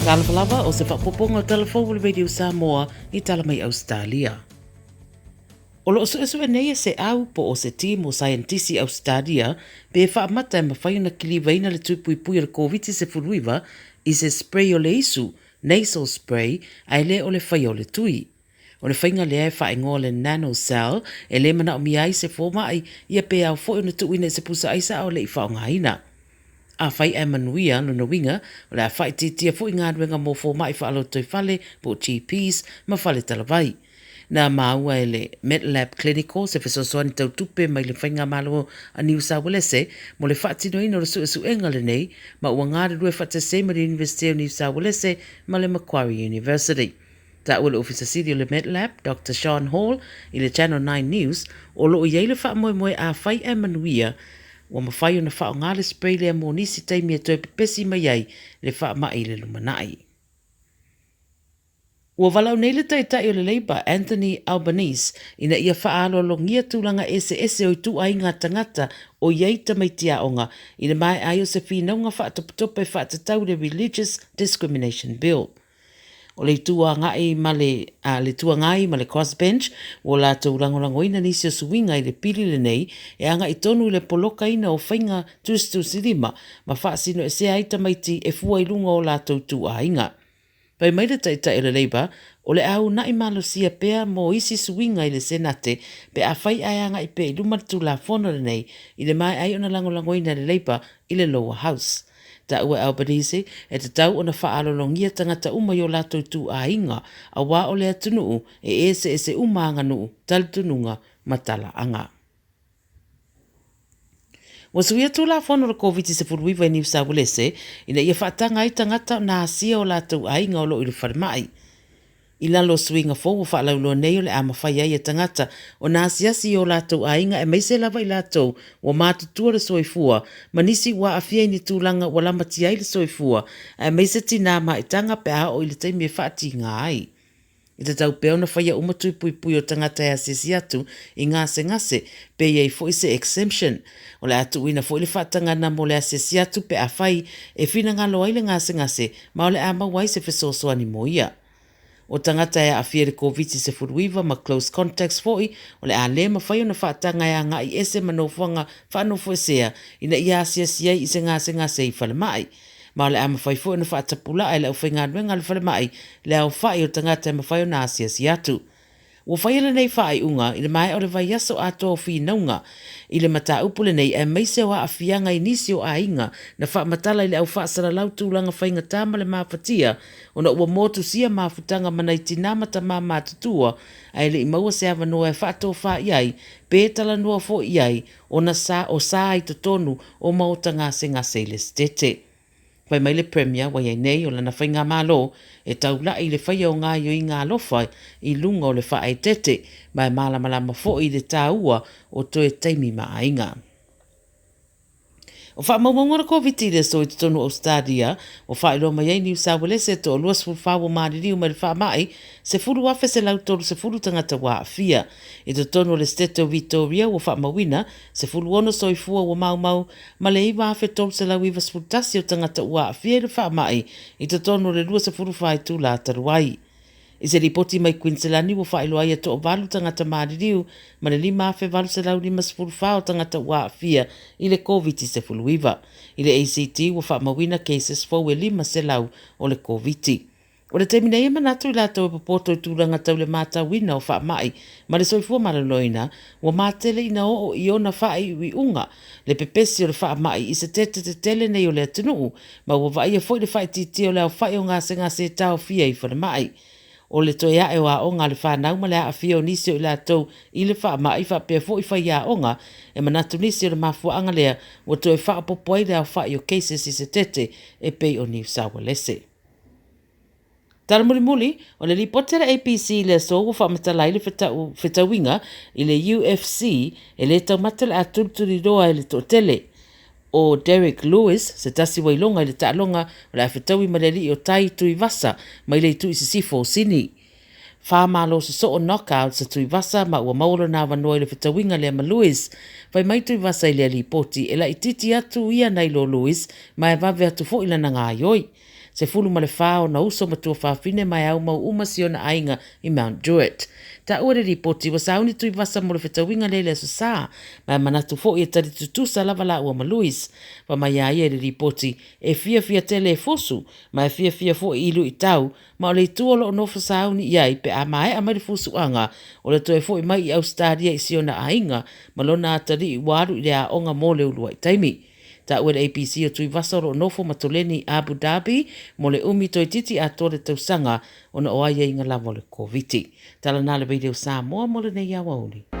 Tala Fou o se whapoponga Tala Fou le Radio Samoa i tala mai Ausetalia. O lo so e nei se au po o se team o scientisi Ausetalia pe whaamata e mawhaiuna kiliwaina le tupuipui le COVID se furuiva i se spray o le isu, nasal spray, ai le o le whai o le tui. O le whainga lea e whaingoa le nanocell e le mana o miai se fōma ai ia pe au fo na tuuina se pusa aisa o le i whaongaina. A whai e manuia no winga, o le a whai titia fu inga ruenga mō fō mai whaalo toi whale po GPs ma whale talawai. Nā maua e le MedLab Clinical se whesosoani tau tupe mai le whainga malo a New South Wales mo le whaatino ino le su enga le nei ma ua ngāre rue whate se ma le University of New South Wales ma le Macquarie University. Ta ua le ofisa siri o le MedLab, Dr. Sean Hall, i le Channel 9 News, o lo o iei le wha moe a whai e manuia wa mawhai o na wha o ngā le spray lea mō nisi taimi e toi pepesi mai ai le wha mai le lumanai. Ua walau nei le taitai o le Labour Anthony Albanese ina ia wha alo longia tūlanga ese o tu ai ngā tangata o iei tamaitia onga ina mai ai o se whinaunga wha tope wha tatau le Religious Discrimination Bill. O le tua ngai ma le tua ngai ma le crossbench o la tau rangorangoina nisi o suinga i le pili le nei e anga i tonu le poloka ina o whainga tustu sirima ma whaasino e se aita maiti e fua i lunga o la tau tua inga. Pai mai le taitai o le Labour o le au nai malo sia pea mo isi suinga i le senate pe a whai ai anga i pe i lumatu la fono le nei i le mai ai ona langorangoina le Labour i le lower house. Ta ua Albanese e te tau ona whaalolongia tangata uma i o lato tu a inga a wā o lea tunuu e se umanga nuu talitununga matala anga. Wasuia tu la whono la COVID se furuiva i New South Wales ina ia whaatanga i tangata na asia o lato a inga o lo i le wharimai. I lalo swinga fō o whaalauloa nei o le ama whai ai e tangata o nā siasi o lātou ainga e meise lava i lātou o mātutua le soifua ma nisi wa awhia ni tūlanga o lamati ai le soifua e meise tina ma i tanga pe a o i le teimi e whaati ngā ai. I te tau peo na whaia umatui pui o tangata e asesi atu i ngase pe iei fo i se exemption o le atu ina fo i le whaatanga na mo le asesi atu pe a whai e whina ngalo ai le ngase ma o le ama wai se whesosoani mo ia. O tangata e a whiere COVID se furuiva ma close contacts foi o le a le ma whai o na whaatanga e a ngā i ese manofuanga whanofo esea ina i asia i se ngase i whale mai. Ma o le a ma whai foi o na whaatapula e le au whainga nuenga le whale mai le au whai o tangata e ma whai o na asia atu. Ua whai ala nei whai unga i le mai o le vai aso ato o whinaunga i le mata upule nei e meise o a whianga i nisi o a inga na wha matala i le au whaasara lau tūlanga whainga tāma le mawhatia o na ua motu sia mawhutanga mana i tinamata mā mātutua ai le i maua se awa noa e whaato wha iai pētala noa fo iai o na o sā i tonu o maotanga se ngase le stete. Pai mai le Premier wa iai nei o lana whainga mālo e taula i le whaia o ngā yo i ngā lofa i lunga o le wha e tete mai malamalama fo i le tāua o toe taimi maa inga. O wha maumangora COVID le so i te tonu Ausetalia o wha ilo mai ai New South Wales to o luas fulwhawo maririu mai le wha mai se furu wafe se lautoru se furu tangata wa awhia. I te tonu le State of Victoria o wha mawina se furu ono soifua o mau ma le iwa afe tolu se lau iwa sputasi o tangata wa awhia le wha mai i te tonu le lua se furu whai tu la taruai. I se ripoti mai Queensland wo wha ilo ai to o valu tangata maririu ma le lima afe valu se lau lima sefuru whao tangata wa awhia i le COVID se fuluiva. I le ACT wo wha mawina cases fau e lima se lau o le COVID. O le temina ia manatu i lato e papoto i tūranga tau le mata wina o wha mai ma le soifua malaloina wa matele ina o i ona wha i unga le pepesi o le wha mai i se tele nei o le atunuu ma wa vai e foi le wha i titi o le au wha i o ngase tau fia i wha mai. O le toia e wa onga le whanau ma le a fio nisi o i lātou i le wha mai wha pia fo i wha ia onga e manatu nisi o le mafua anga lea o toi wha popoai le au wha i o cases i se tete e pei o New South Wales. Tala muli o le ripotera APC le so o wha matalai le whetawinga i le UFC e le tau matala a tulturi roa e le totele. O Derek Lewis, se tasi wailonga i le taalonga o le awhetawi mareli o tai tui vasa mai le tu i se sifo sini. Wha malo se so o knockout sa tui vasa ma ua mauro na wanoa i le whetawinga le ama Lewis. Vai mai tui vasa i le alipoti e la i titi atu ia nei lo Lewis ma e vave atu fo ila na ngā ioi. Se fulu ma le whao na uso matua whawhine mai au mau umasiona ainga i Mount Druitt. Ta ua le ripoti wa sauni tui vasa mo le whetawinga lele so sa, mai manatu fo i tari tutusa lava la ua ma Luis. Wa mai aia le ripoti e fia tele e fosu, mai fia fo i ilu i tau, ma o le tuolo o nofa sauni iai pe a mai a mari fusu anga, o le toe fo i mai i Ausetalia i siona ainga, ma lona atari i waru i le a onga mo le ulua i taimi. Ta ua le APC o tui vasa o nofo matoleni Abu Dhabi, mo le umi toi titi a tole tausanga, ona o aia inga lavo le COVID. Tala nale video Samoa mo le nei awauli.